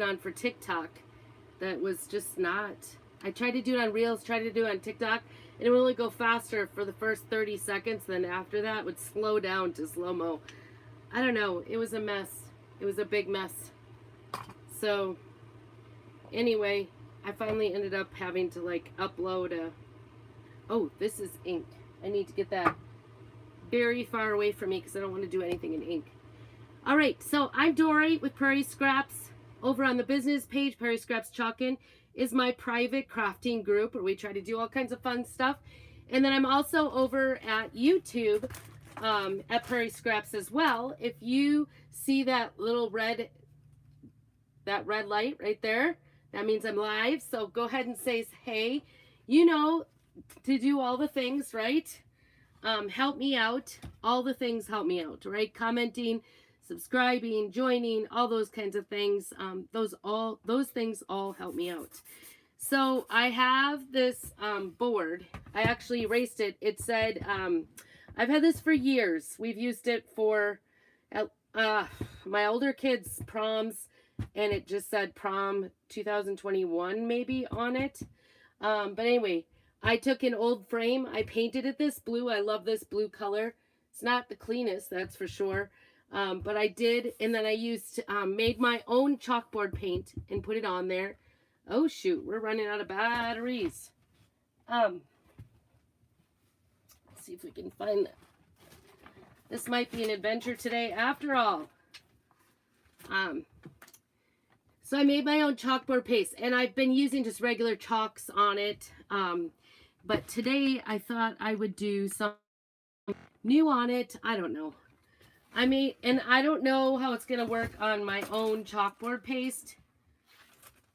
on for TikTok that was just not. I tried to do it on Reels, tried to do it on TikTok, and it would only go faster for the first 30 seconds. Then after that, it would slow down to slow mo. I don't know. It was a mess. It was a big mess. So, anyway, I finally ended up having to like upload a. Oh, this is ink. I need to get that very far away from me because I don't want to do anything in ink. All right, so I'm Dory with Prairie Scraps. Over on the business page, Prairie Scraps Chalkin is my private crafting group where we try to do all kinds of fun stuff. And then I'm also over at YouTube at Prairie Scraps as well. If you see that little red light right there, that means I'm live. So go ahead and say hey. You know to do all the things, right? Help me out. All the things help me out, right? Commenting, subscribing, joining, all those kinds of things. Those things all help me out. So I have this board. I actually erased it. It said, I've had this for years. We've used it for my older kids' proms, and it just said prom 2021 maybe on it. But anyway, I took an old frame. I painted it this blue. I love this blue color. It's not the cleanest, that's for sure. But I did, and then I used, made my own chalkboard paint and put it on there. Oh shoot, we're running out of batteries. Let's see if we can find that. This might be an adventure today after all. So I made my own chalkboard paste, and I've been using just regular chalks on it. But today I thought I would do something new on it. I don't know. And I don't know how it's going to work on my own chalkboard paste.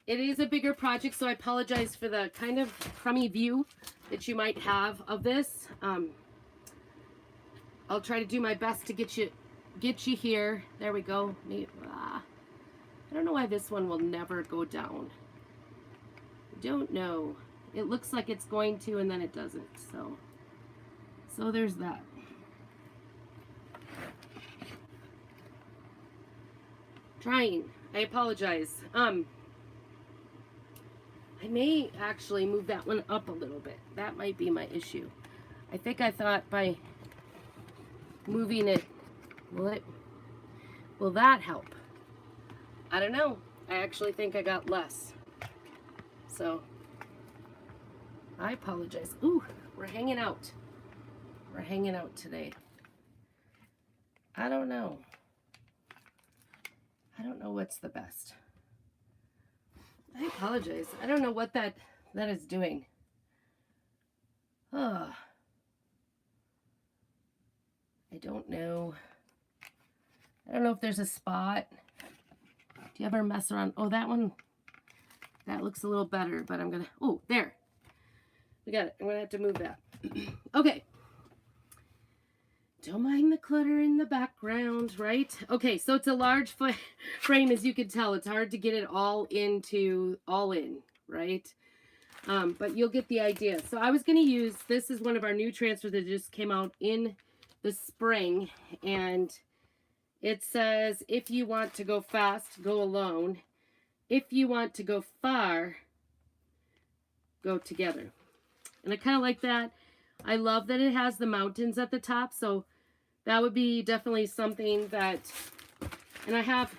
It is a bigger project, so I apologize for the kind of crummy view that you might have of this. I'll try to do my best to get you here. There we go. I don't know why this one will never go down. I don't know. It looks like it's going to, and then it doesn't. So there's that. Trying. I apologize. I may actually move that one up a little bit. That might be my issue. I think I thought by moving it, will that help? I don't know. I actually think I got less. So, I apologize. Ooh, we're hanging out. We're hanging out today. I don't know. I don't know what's the best. I apologize. I don't know what that is doing. I don't know. I don't know if there's a spot. Do you ever mess around? Oh, that one. That looks a little better, but I'm going to... Oh, there. We got it. I'm going to have to move that. Okay. Don't mind the clutter in the background, right? Okay, so it's a large frame, as you can tell. It's hard to get it all in, right? But you'll get the idea. So I was going to use, this is one of our new transfers that just came out in the spring. And it says, if you want to go fast, go alone. If you want to go far, go together. And I kind of like that. I love that it has the mountains at the top, so that would be definitely something that, and I have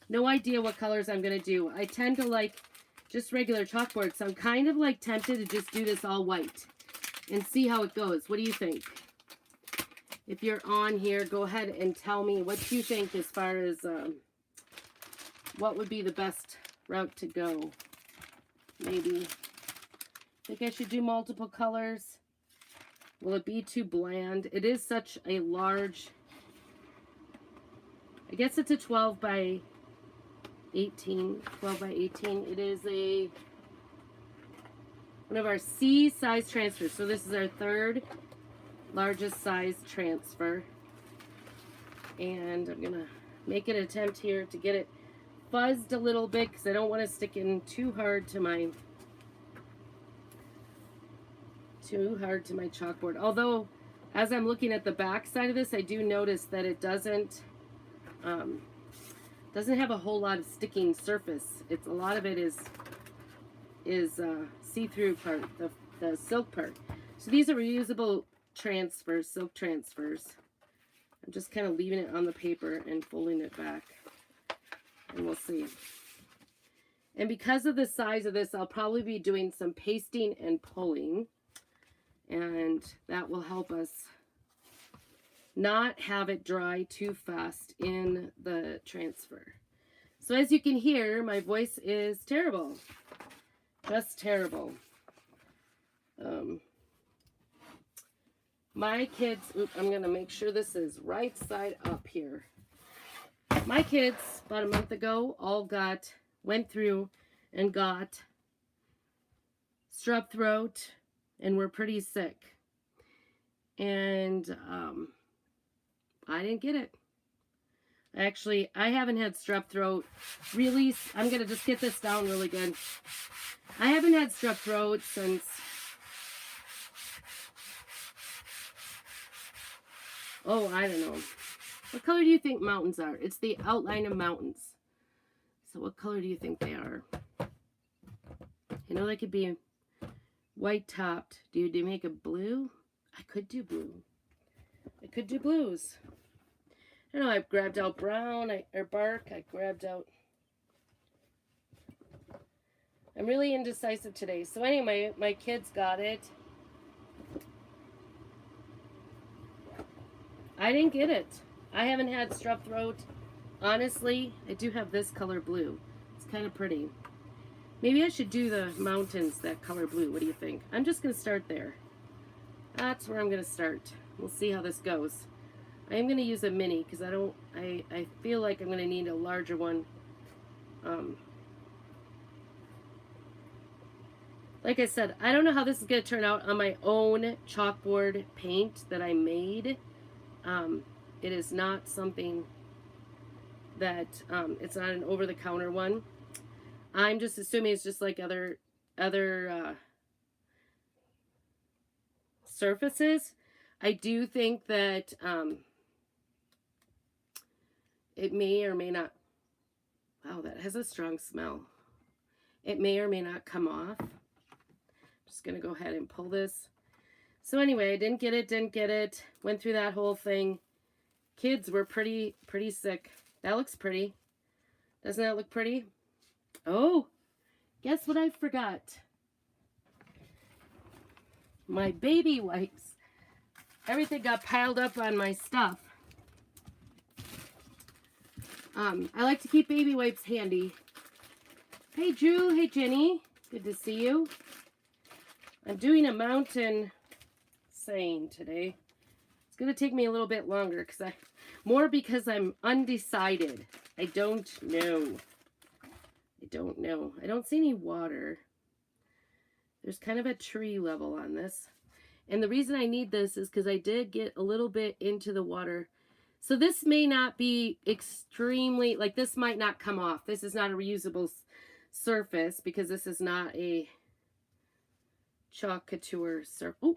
no idea what colors I'm going to do. I tend to like just regular chalkboard, so I'm kind of like tempted to just do this all white and see how it goes. What do you think? If you're on here, go ahead and tell me what you think as far as what would be the best route to go. Maybe. Think I should do multiple colors? Will it be too bland? It is such a large, I guess it's a 12 by 18. It is one of our C size transfers. So this is our third largest size transfer. And I'm going to make an attempt here to get it fuzzed a little bit because I don't want to stick in too hard to my chalkboard. Although, as I'm looking at the back side of this, I do notice that it doesn't doesn't have a whole lot of sticking surface. It's a lot of it is see-through part, the silk part. So these are reusable transfers, silk transfers. I'm just kind of leaving it on the paper and folding it back, and we'll see. And because of the size of this, I'll probably be doing some pasting and pulling, and that will help us not have it dry too fast in the transfer. So as you can hear, my voice is terrible. Just terrible. My kids, I'm going to make sure this is right side up here. My kids, about a month ago, all went through and got strep throat and were pretty sick. And I didn't get it. Actually, I haven't had strep throat really. I'm going to just get this down really good. I haven't had strep throat since I don't know. What color do you think mountains are? It's the outline of mountains. So what color do you think they are? You know, they could be white topped. Do you make a blue? I could do blue. I could do blues. I don't know, I grabbed out brown or bark. I grabbed out. I'm really indecisive today. So anyway, my kids got it. I didn't get it. I haven't had strep throat. Honestly, I do have this color blue. It's kind of pretty. Maybe I should do the mountains that color blue. What do you think? I'm just going to start there. That's where I'm going to start. We'll see how this goes. I am going to use a mini because I feel like I'm going to need a larger one. Like I said, I don't know how this is going to turn out on my own chalkboard paint that I made. It is not something that, it's not an over-the-counter one. I'm just assuming it's just like other surfaces. I do think that it may or may not, wow, that has a strong smell. It may or may not come off. I'm just going to go ahead and pull this. So anyway, I didn't get it. Went through that whole thing. Kids were pretty sick. That looks pretty. Doesn't that look pretty? Oh, guess what I forgot? My baby wipes. Everything got piled up on my stuff. I like to keep baby wipes handy. Hey, Drew. Hey, Jenny. Good to see you. I'm doing a mountain saying today. It's going to take me a little bit longer because I'm undecided. I don't know. I don't see any water. There's kind of a tree level on this. And the reason I need this is because I did get a little bit into the water. So this may not be extremely, like this might not come off. This is not a reusable surface because this is not a chalk couture surface. Oh,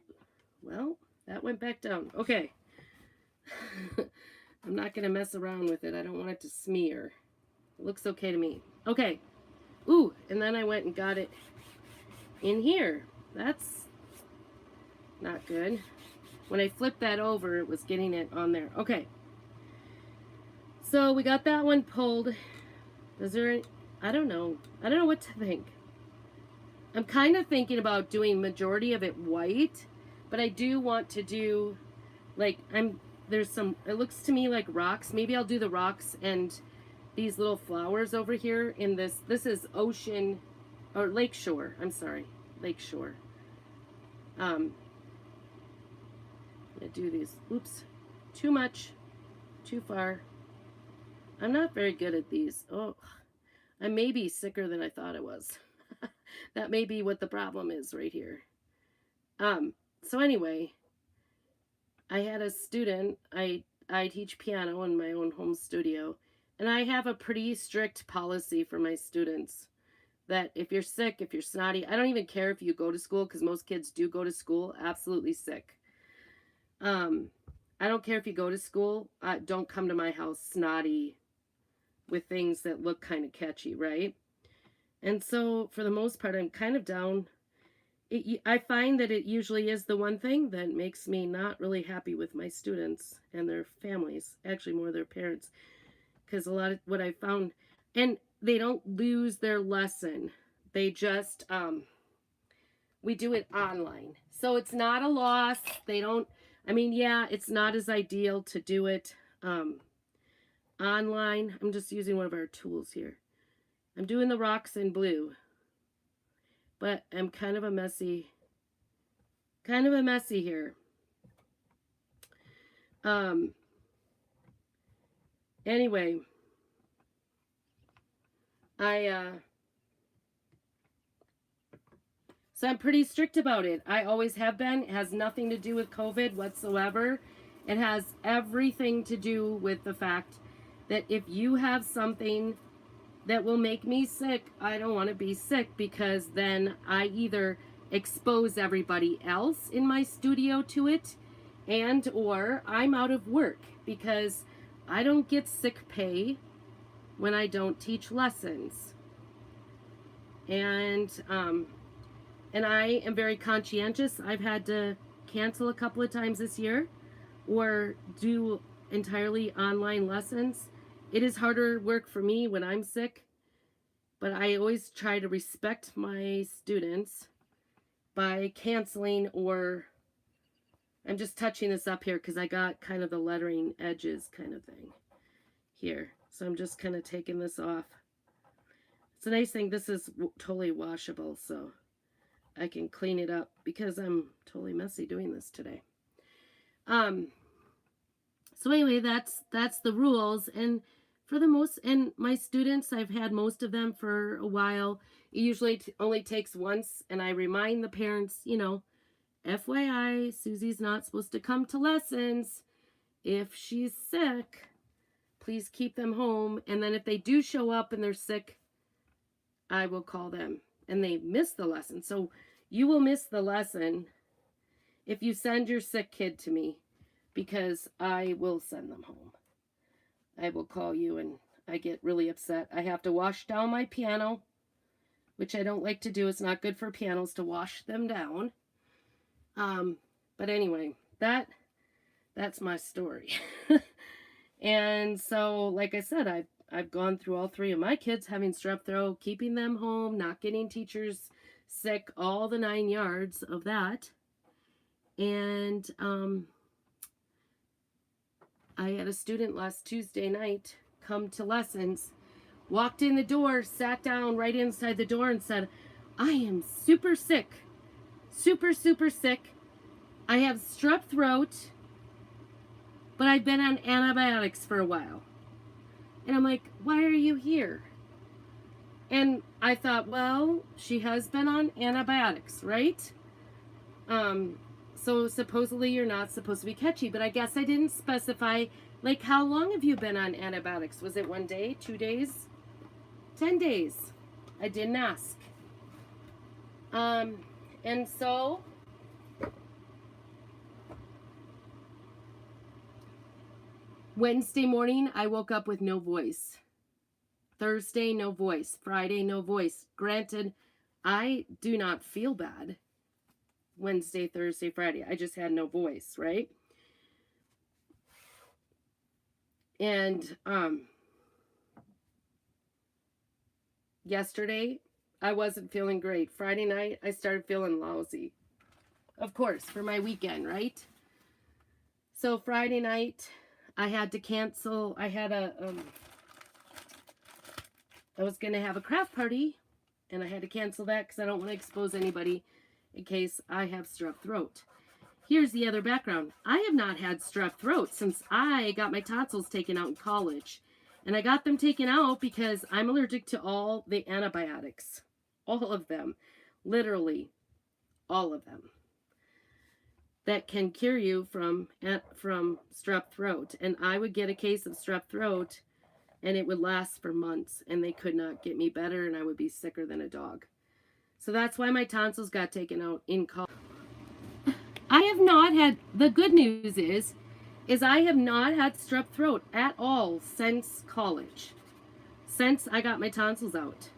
well, that went back down. Okay. I'm not going to mess around with it. I don't want it to smear. It looks okay to me. Okay. Ooh, and then I went and got it in here. That's not good. When I flipped that over, it was getting it on there. Okay. So we got that one pulled. Is there, I don't know. I don't know what to think. I'm kind of thinking about doing majority of it white, but I do want to do, like, there's some, it looks to me like rocks. Maybe I'll do the rocks and these little flowers over here in this. This is ocean, or lakeshore. I'm sorry, lakeshore. I'm gonna do these. Oops, too much, too far. I'm not very good at these. Oh, I may be sicker than I thought I was. That may be what the problem is right here. So anyway, I had a student, I teach piano in my own home studio, and I have a pretty strict policy for my students that if you're sick, if you're snotty, I don't even care if you go to school, because most kids do go to school absolutely sick. I don't care if you go to school, don't come to my house snotty, with things that look kind of catchy, right? And so for the most part, I'm kind of down. I find that it usually is the one thing that makes me not really happy with my students and their families, actually more their parents, because a lot of what I found, and they don't lose their lesson. They just, we do it online. So it's not a loss. They don't, I mean, yeah, it's not as ideal to do it online. I'm just using one of our tools here. I'm doing the rocks in blue, but I'm kind of a messy here. Anyway, so I'm pretty strict about it. I always have been. It has nothing to do with COVID whatsoever. It has everything to do with the fact that if you have something that will make me sick, I don't want to be sick, because then I either expose everybody else in my studio to it, and or I'm out of work, because I don't get sick pay when I don't teach lessons. And I am very conscientious. I've had to cancel a couple of times this year or do entirely online lessons. It is harder work for me when I'm sick, but I always try to respect my students by canceling, or I'm just touching this up here because I got kind of the lettering edges kind of thing here. So I'm just kind of taking this off. It's a nice thing. This is totally washable, so I can clean it up because I'm totally messy doing this today. So anyway, that's the rules. And for the most, and my students, I've had most of them for a while. It usually only takes once, and I remind the parents, you know, FYI, Susie's not supposed to come to lessons. If she's sick, please keep them home. And then if they do show up and they're sick, I will call them. And they miss the lesson. So you will miss the lesson if you send your sick kid to me, because I will send them home. I will call you and I get really upset. I have to wash down my piano, which I don't like to do. It's not good for pianos to wash them down. But anyway, that's my story. And so, like I said, I've gone through all three of my kids having strep throat, keeping them home, not getting teachers sick, all the 9 yards of that. And I had a student last Tuesday night come to lessons, walked in the door, sat down right inside the door and said, I am super sick, super sick. I have strep throat, but I've been on antibiotics for a while. And I'm like, why are you here? And I thought, well, she has been on antibiotics, right? So supposedly you're not supposed to be catchy, but I guess I didn't specify, like, how long have you been on antibiotics? Was it 1 day, 2 days, 10 days? I didn't ask. And so Wednesday morning, I woke up with no voice. Thursday, no voice. Friday, no voice. Granted, I do not feel bad Wednesday, Thursday, Friday. I just had no voice, right? And yesterday, I wasn't feeling great. Friday night, I started feeling lousy. Of course, for my weekend, right? So Friday night, I had to cancel. I had I was going to have a craft party, and I had to cancel that because I don't want to expose anybody in case I have strep throat. Here's the other background. I have not had strep throat since I got my tonsils taken out in college. And I got them taken out because I'm allergic to all the antibiotics. All of them. Literally, all of them. That can cure you from strep throat. And I would get a case of strep throat, and it would last for months, and they could not get me better, and I would be sicker than a dog. So that's why my tonsils got taken out in college. I have not had, the good news is I have not had strep throat at all since college. since I got my tonsils out.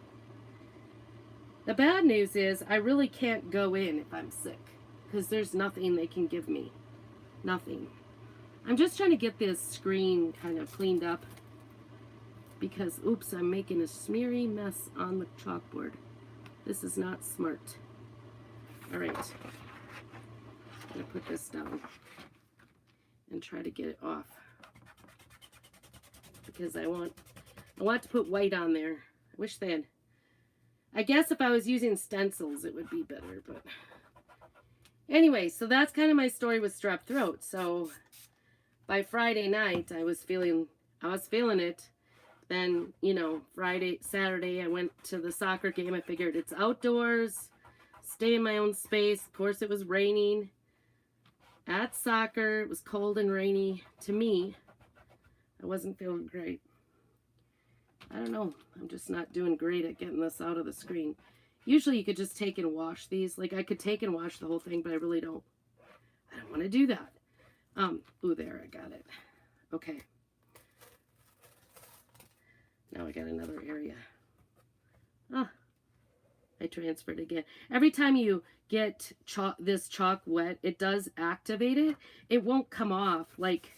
The bad news is I really can't go in if I'm sick because there's nothing they can give me. Nothing. I'm just trying to get this screen kind of cleaned up because, oops, I'm making a smeary mess on the chalkboard. This is not smart. All right. I'm going to put this down and try to get it off because I want to put white on there. I wish they had. I guess if I was using stencils, it would be better, but anyway, so that's kind of my story with strep throat. So by Friday night, I was feeling it. Then, you know, Saturday, I went to the soccer game. I figured it's outdoors, stay in my own space. Of course, it was raining at soccer. It was cold and rainy. To me, I wasn't feeling great. I don't know. I'm just not doing great at getting this out of the screen. Usually you could just take and wash these. Like I could take and wash the whole thing, but I really don't. I don't want to do that. Ooh, there, I got it. Okay. Now I got another area. Ah, I transferred again. Every time you get this chalk wet, it does activate it. It won't come off like,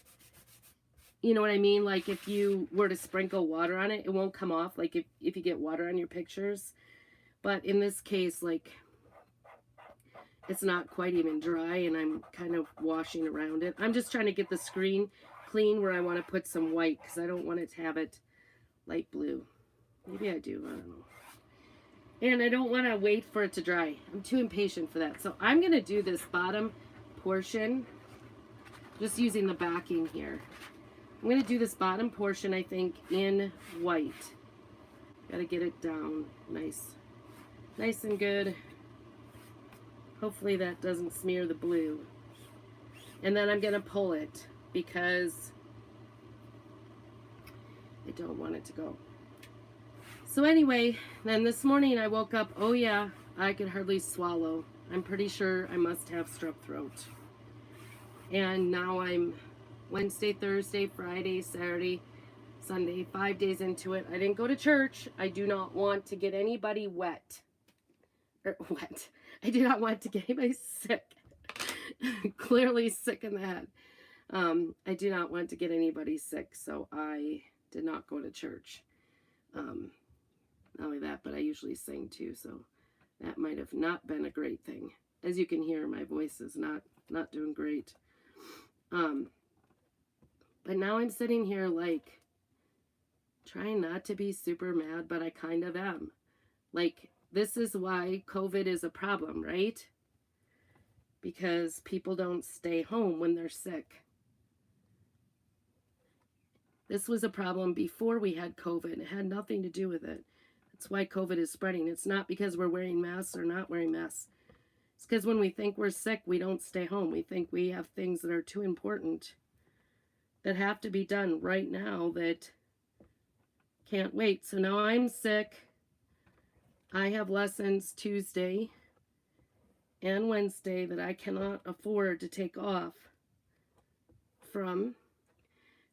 you know what I mean? Like if you were to sprinkle water on it, it won't come off. Like if you get water on your pictures. But in this case, like it's not quite even dry and I'm kind of washing around it. I'm just trying to get the screen clean where I want to put some white because I don't want it to have it light blue. Maybe I do. I don't know. And I don't want to wait for it to dry. I'm too impatient for that. So I'm going to do this bottom portion just using the backing here. I'm going to do this bottom portion, I think, in white. Got to get it down nice and good. Hopefully that doesn't smear the blue. And then I'm going to pull it because I don't want it to go. So anyway, then this morning I woke up, oh yeah, I could hardly swallow. I'm pretty sure I must have strep throat. And now I'm Wednesday, Thursday, Friday, Saturday, Sunday, 5 days into it. I didn't go to church. I do not want to get anybody wet. I do not want to get anybody sick. Clearly sick in the head. I do not want to get anybody sick, so I did not go to church. Not only that, but I usually sing too, so that might have not been a great thing. As you can hear, my voice is not doing great. But now I'm sitting here like trying not to be super mad, but I kind of am. Like, this is why COVID is a problem, right? Because people don't stay home when they're sick. This was a problem before we had COVID. It had nothing to do with it. That's why COVID is spreading. It's not because we're wearing masks or not wearing masks. It's because when we think we're sick, we don't stay home. We think we have things that are too important that have to be done right now that can't wait. So now I'm sick. I have lessons Tuesday and Wednesday that I cannot afford to take off from.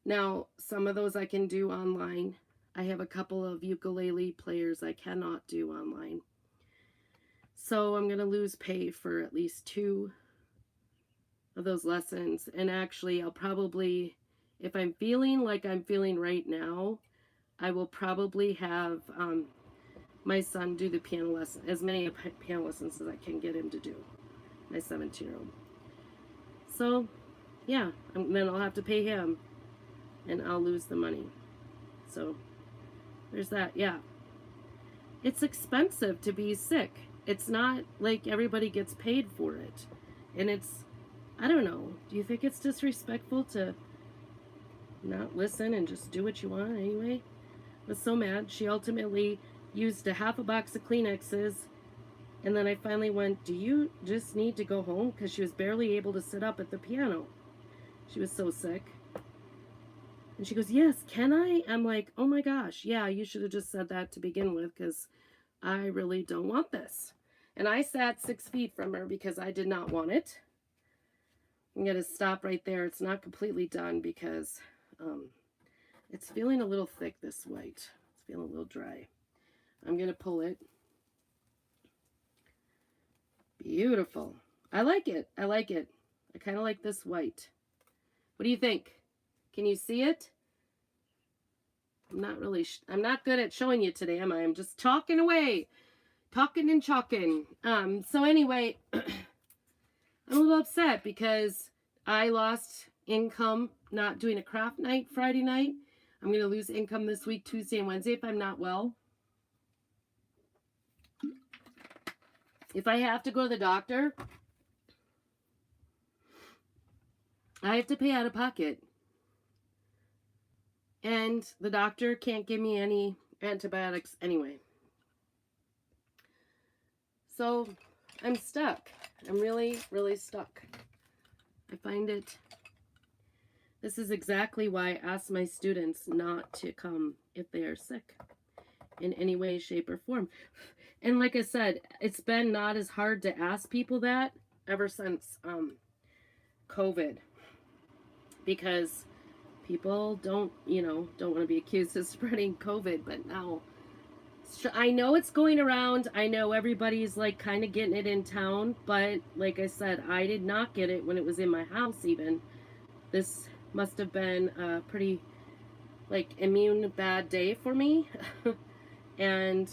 Now, some of those I can do online. I have a couple of ukulele players I cannot do online. So I'm going to lose pay for at least 2 of those lessons. And actually, I'll probably, if I'm feeling like I'm feeling right now, I will probably have my son do the piano lesson, as many piano lessons as I can get him to do, my 17-year-old. So, yeah, then I'll have to pay him, and I'll lose the money. So, there's that, yeah. It's expensive to be sick. It's not like everybody gets paid for it. And it's, I don't know, do you think it's disrespectful to not listen and just do what you want anyway? I was so mad. She ultimately used a half a box of Kleenexes, and then I finally went, do you just need to go home? Because she was barely able to sit up at the piano. She was so sick. And she goes, yes, can I? I'm like, oh my gosh, yeah, you should have just said that to begin with, because I really don't want this. And I sat 6 feet from her because I did not want it. I'm going to stop right there. It's not completely done because it's feeling a little thick, this white. It's feeling a little dry. I'm going to pull it. Beautiful. I like it. I like it. I kind of like this white. What do you think? Can you see it? I'm not good at showing you today, am I? I'm just talking away. Talking and chalking. So anyway, I'm a little upset because I lost income not doing a craft night Friday night. I'm going to lose income this week, Tuesday and Wednesday, if I'm not well. If I have to go to the doctor, I have to pay out of pocket. And the doctor can't give me any antibiotics anyway. So I'm stuck. I'm really, really stuck. I find it. This is exactly why I ask my students not to come if they are sick in any way, shape, or form. And like I said, it's been not as hard to ask people that ever since COVID, because people don't want to be accused of spreading COVID, but now I know it's going around. I know everybody's like kind of getting it in town, but like I said, I did not get it when it was in my house even. This must have been a pretty like immune bad day for me. And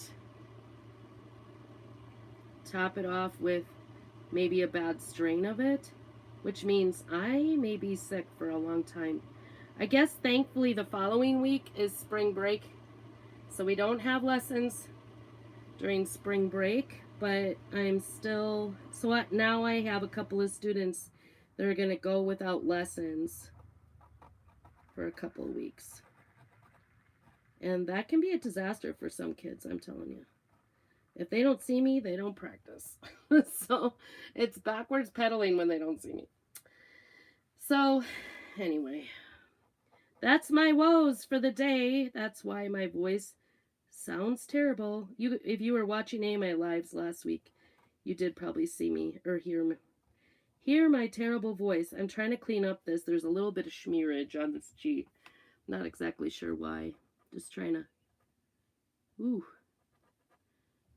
top it off with maybe a bad strain of it, which means I may be sick for a long time. I guess thankfully the following week is spring break, so we don't have lessons during spring break, but I'm still, so now I have a couple of students that are going to go without lessons for a couple of weeks. And that can be a disaster for some kids, I'm telling you. If they don't see me, they don't practice. So it's backwards pedaling when they don't see me. So anyway, that's my woes for the day. That's why my voice sounds terrible. If you were watching any of my lives last week, you did probably see me or hear my terrible voice. I'm trying to clean up this. There's a little bit of smearage on this sheet. Not exactly sure why. Just trying to... Ooh.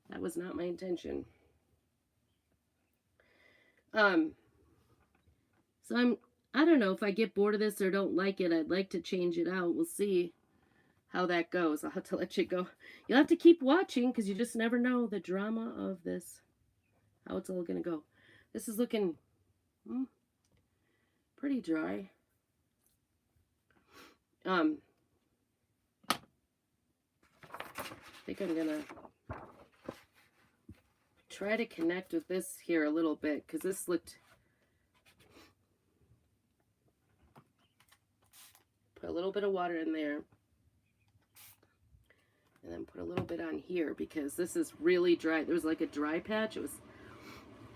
That was not my intention. So I don't know if I get bored of this or don't like it. I'd like to change it out. We'll see how that goes. I'll have to let you go. You'll have to keep watching because you just never know the drama of this, how it's all going to go. This is looking pretty dry. I think I'm going to try to connect with this here a little bit because this looked... Put a little bit of water in there. And then put a little bit on here because this is really dry. There was like a dry patch. It was,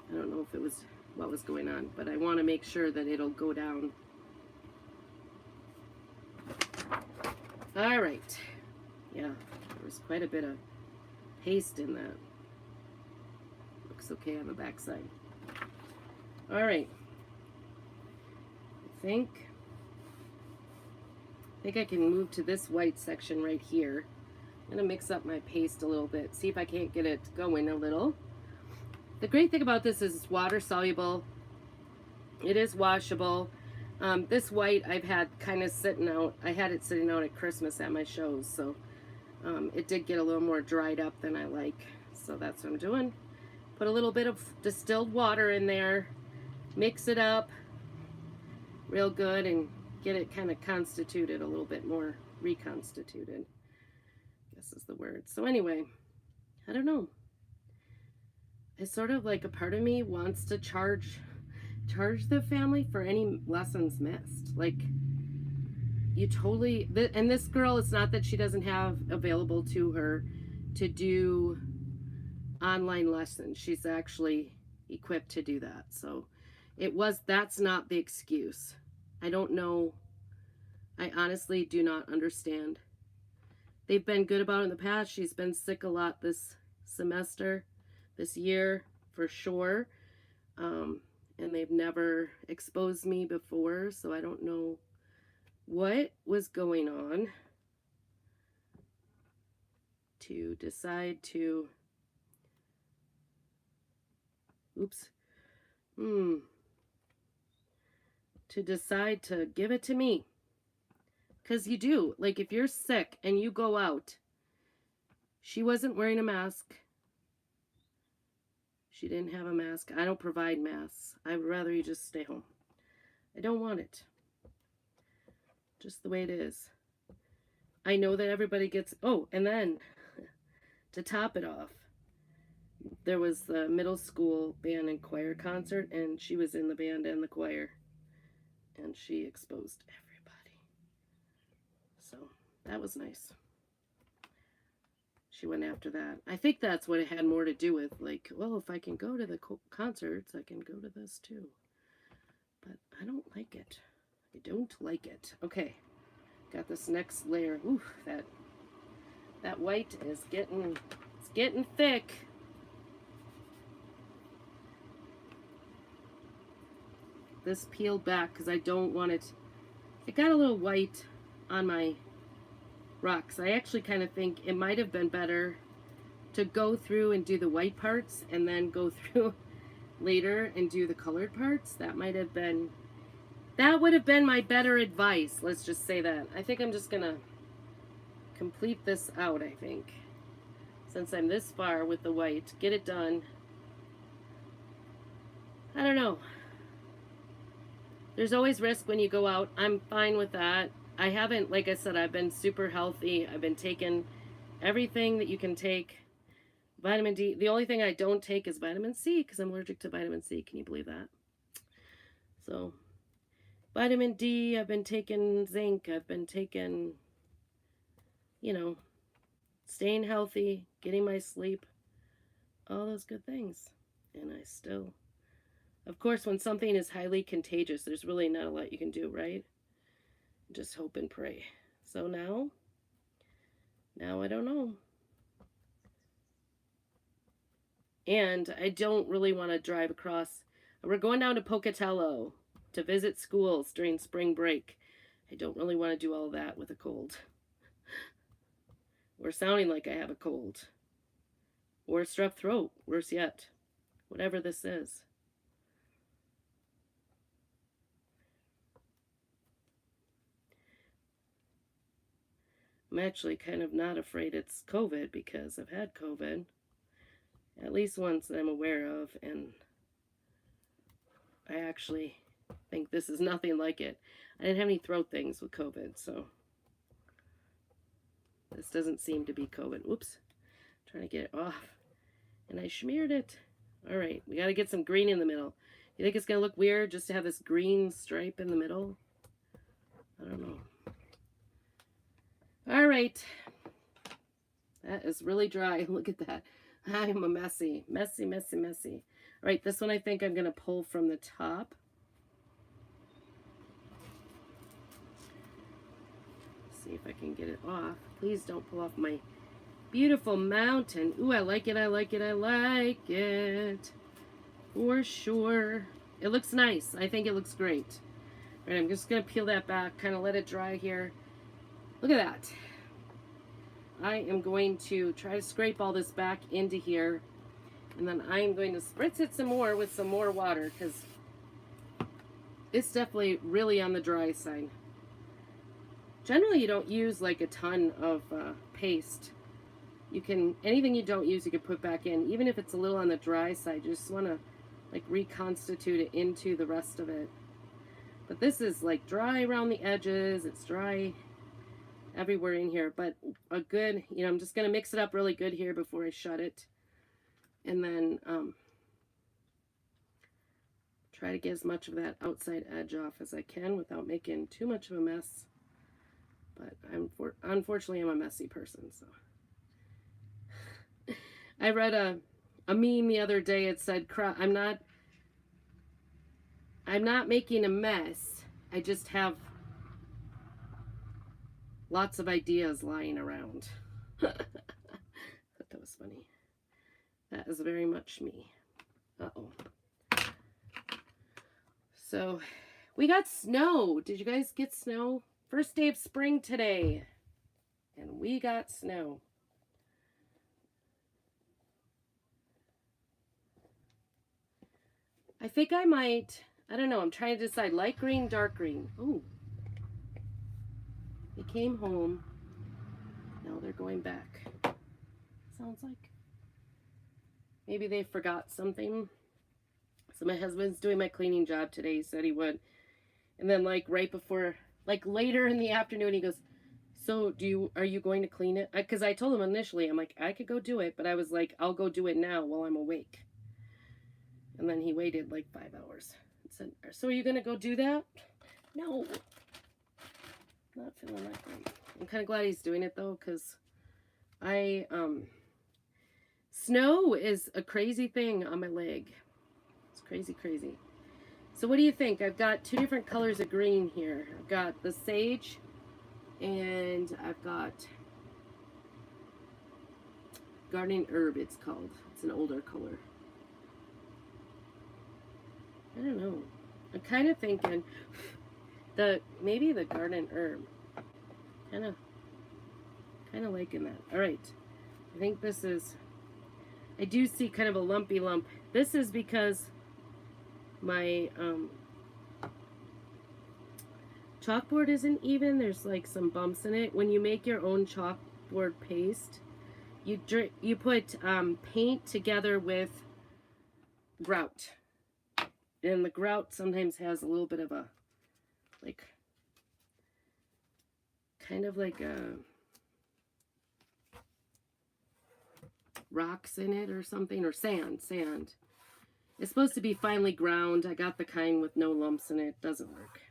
I don't know if it was what was going on, but I want to make sure that it'll go down. All right. Yeah, there was quite a bit of paste in that. Looks okay on the back side. All right. I think I can move to this white section right here. I'm going to mix up my paste a little bit, see if I can't get it going a little. The great thing about this is it's water soluble. It is washable. This white I've had kind of sitting out. I had it sitting out at Christmas at my shows, so it did get a little more dried up than I like. So that's what I'm doing. Put a little bit of distilled water in there, mix it up real good, and get it kind of constituted a little bit more, reconstituted, I guess is the word. So anyway, I don't know. It's sort of like a part of me wants to charge the family for any lessons missed. Like, you totally, and this girl, it's not that she doesn't have available to her to do online lessons. She's actually equipped to do that. So that's not the excuse. I don't know. I honestly do not understand. They've been good about it in the past. She's been sick a lot this semester, this year, for sure. And they've never exposed me before, so I don't know what was going on. to decide to, to decide to give it to me. Because you do. Like, if you're sick and you go out, she wasn't wearing a mask. She didn't have a mask. I don't provide masks. I'd rather you just stay home. I don't want it. Just the way it is. I know that everybody gets... Oh, and then, to top it off, there was the middle school band and choir concert, and she was in the band and the choir. And she exposed everybody. So, that was nice. She went after that. I think that's what it had more to do with, like, well, if I can go to the concerts, I can go to this too. But I don't like it. I don't like it. Okay, got this next layer. Ooh, that white is getting thick. This peeled back because I don't want it. It got a little white on my rocks. I actually kind of think it might have been better to go through and do the white parts and then go through later and do the colored parts. That would have been my better advice. Let's just say that. I think I'm just gonna complete this out, I think. Since I'm this far with the white, get it done. I don't know. There's always risk when you go out. I'm fine with that. I haven't, like I said, I've been super healthy. I've been taking everything that you can take. Vitamin D. The only thing I don't take is vitamin C because I'm allergic to vitamin C. Can you believe that? So, vitamin D, I've been taking zinc. I've been taking, you know, staying healthy, getting my sleep, all those good things. And I still, of course, when something is highly contagious, there's really not a lot you can do, right? Just hope and pray. So now I don't know. And I don't really want to drive across. We're going down to Pocatello to visit schools during spring break. I don't really want to do all that with a cold. Or sounding like I have a cold. Or a strep throat, worse yet. Whatever this is. I'm actually kind of not afraid it's COVID because I've had COVID at least once that I'm aware of, and I actually think this is nothing like it. I didn't have any throat things with COVID, so this doesn't seem to be COVID. Whoops. Trying to get it off. And I smeared it. All right, we got to get some green in the middle. You think it's going to look weird just to have this green stripe in the middle? I don't know. All right. That is really dry. Look at that. I'm a messy. Messy. All right, this one I think I'm going to pull from the top. See if I can get it off. Please don't pull off my beautiful mountain. Ooh, I like it. For sure. It looks nice. I think it looks great. All right, I'm just going to peel that back, kind of let it dry here. Look at that. I am going to try to scrape all this back into here. And then I'm going to spritz it some more with some more water because it's definitely really on the dry side. Generally, you don't use like a ton of paste. You can, anything you don't use, you can put back in. Even if it's a little on the dry side, you just want to like reconstitute it into the rest of it. But this is like dry around the edges. It's dry everywhere in here, but a good, I'm just going to mix it up really good here before I shut it. And then try to get as much of that outside edge off as I can without making too much of a mess. But unfortunately, I'm a messy person, so. I read a meme the other day. It said, I'm not making a mess. I just have lots of ideas lying around. I thought that was funny. That is very much me. Uh-oh. So, we got snow. Did you guys get snow? First day of spring today. And we got snow. I think I might, I don't know, I'm trying to decide light green, dark green. Ooh. They came home. Now they're going back. Sounds like. Maybe they forgot something. So my husband's doing my cleaning job today. He said he would. And then like right before, like later in the afternoon, he goes, so are you going to clean it? Because I told him initially, I'm like, I could go do it. But I was like, I'll go do it now while I'm awake. And then he waited like 5 hours. And said, so are you going to go do that? No. Not feeling that great. I'm kind of glad he's doing it though, because snow is a crazy thing on my leg. It's crazy, crazy. So what do you think? I've got 2 different colors of green here. I've got the sage and I've got gardening herb, it's called. It's an older color. I don't know. I'm kind of thinking maybe the garden herb. Kind of liking that. All right. I think this is, I do see kind of a lumpy lump. This is because my chalkboard isn't even. There's like some bumps in it. When you make your own chalkboard paste, you put paint together with grout. And the grout sometimes has a little bit of a, like, kind of like rocks in it or something, or sand. It's supposed to be finely ground. I got the kind with no lumps in it. Doesn't work.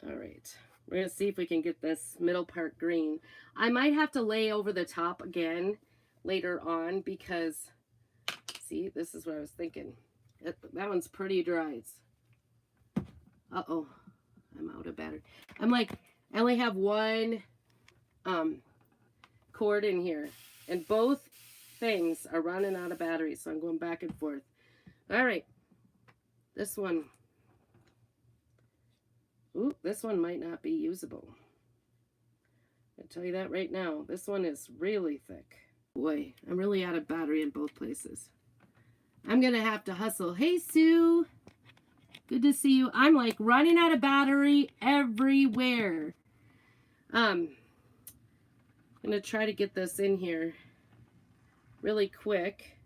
All right. We're going to see if we can get this middle part green. I might have to lay over the top again later on because, see, this is what I was thinking. That one's pretty dry. Uh-oh. I'm out of battery. I'm like, I only have one cord in here. And both things are running out of battery. So I'm going back and forth. All right. This one. Ooh, this one might not be usable. I'll tell you that right now. This one is really thick. Boy, I'm really out of battery in both places. I'm going to have to hustle. Hey, Sue. Good to see you. I'm like running out of battery everywhere. I'm going to try to get this in here really quick.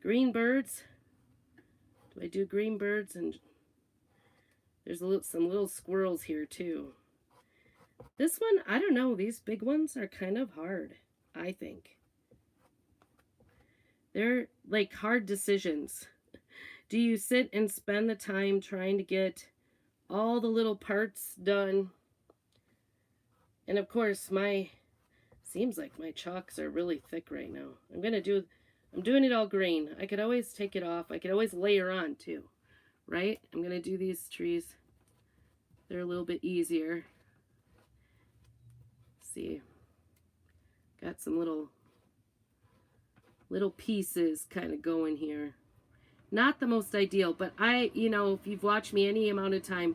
Green birds. Do I do green birds? And there's some little squirrels here too. This one, I don't know. These big ones are kind of hard, I think. They're like hard decisions. Do you sit and spend the time trying to get all the little parts done? And of course, seems like my chalks are really thick right now. I'm doing it all green. I could always take it off. I could always layer on too, right? I'm going to do these trees. They're a little bit easier. Let's see. Got some little pieces kind of going here. Not the most ideal, but if you've watched me any amount of time,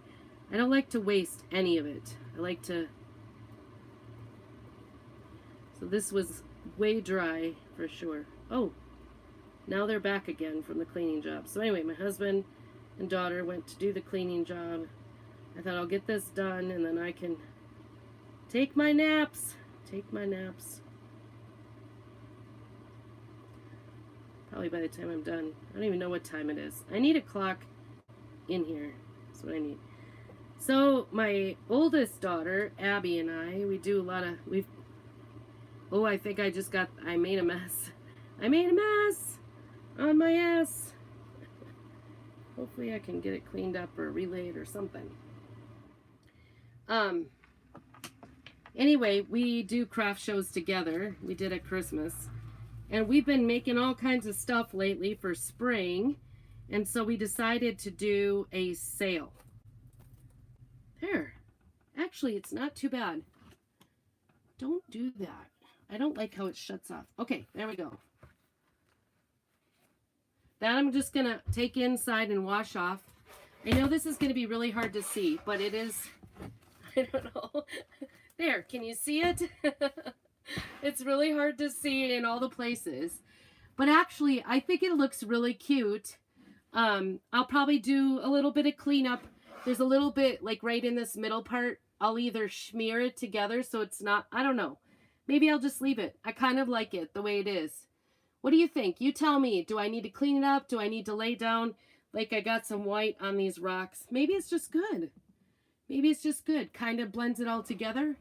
I don't like to waste any of it. I like to. So this was way dry for sure. Oh, now they're back again from the cleaning job. So anyway, my husband and daughter went to do the cleaning job. I thought I'll get this done and then I can take my naps. Probably by the time I'm done. I don't even know what time it is. I need a clock in here. That's what I need. So my oldest daughter, Abby, and I, we do a lot of, I think I made a mess. I made a mess on my ass. Hopefully I can get it cleaned up or relayed or something. Anyway, we do craft shows together. We did at Christmas. And we've been making all kinds of stuff lately for spring. And so we decided to do a sale. There. Actually, it's not too bad. Don't do that. I don't like how it shuts off. Okay, there we go. That I'm just going to take inside and wash off. I know this is going to be really hard to see, but it is. I don't know. There, can you see it? It's really hard to see in all the places. But actually, I think it looks really cute. I'll probably do a little bit of cleanup. There's a little bit like right in this middle part. I'll either smear it together so it's not, I don't know. Maybe I'll just leave it. I kind of like it the way it is. What do you think? You tell me. Do I need to clean it up? Do I need to lay down like I got some white on these rocks? Maybe it's just good. Maybe it's just good. Kind of blends it all together.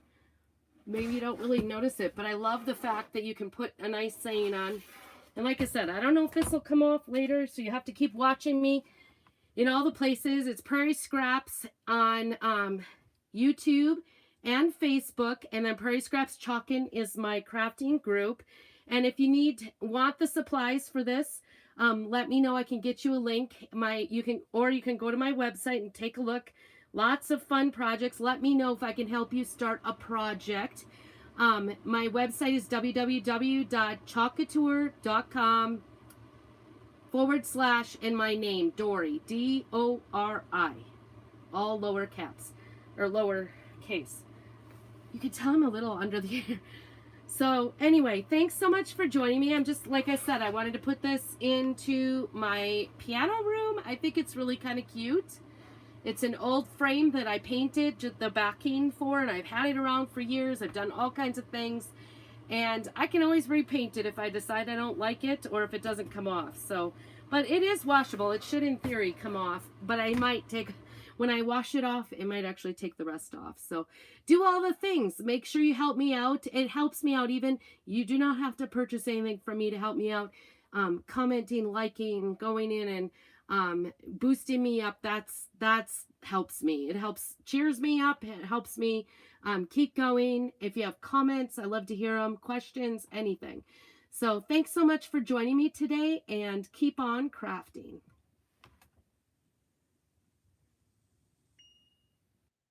Maybe you don't really notice it, but I love the fact that you can put a nice saying on. And like I said, I don't know if this will come off later, so you have to keep watching me in all the places. It's Prairie Scraps on YouTube and Facebook, and then Prairie Scraps Chalkin is my crafting group. And if you want the supplies for this, let me know. I can get you a link. You can go to my website and take a look. Lots of fun projects. Let me know if I can help you start a project. My website is www.chalkcouture.com / and my name, Dori, D-O-R-I, all lower caps, or lower case. You can tell I'm a little under the air. So anyway, thanks so much for joining me. I'm just, like I said, I wanted to put this into my piano room. I think it's really kind of cute. It's an old frame that I painted the backing for, and I've had it around for years. I've done all kinds of things, and I can always repaint it if I decide I don't like it or if it doesn't come off. So, but it is washable. It should, in theory, come off, but I might when I wash it off, it might actually take the rest off. So do all the things. Make sure you help me out. It helps me out even. You do not have to purchase anything from me to help me out. Commenting, liking, going in and boosting me up, that's helps me. It cheers me up. It helps me keep going. If you have comments, I love to hear them, questions, anything. So thanks so much for joining me today, and keep on crafting.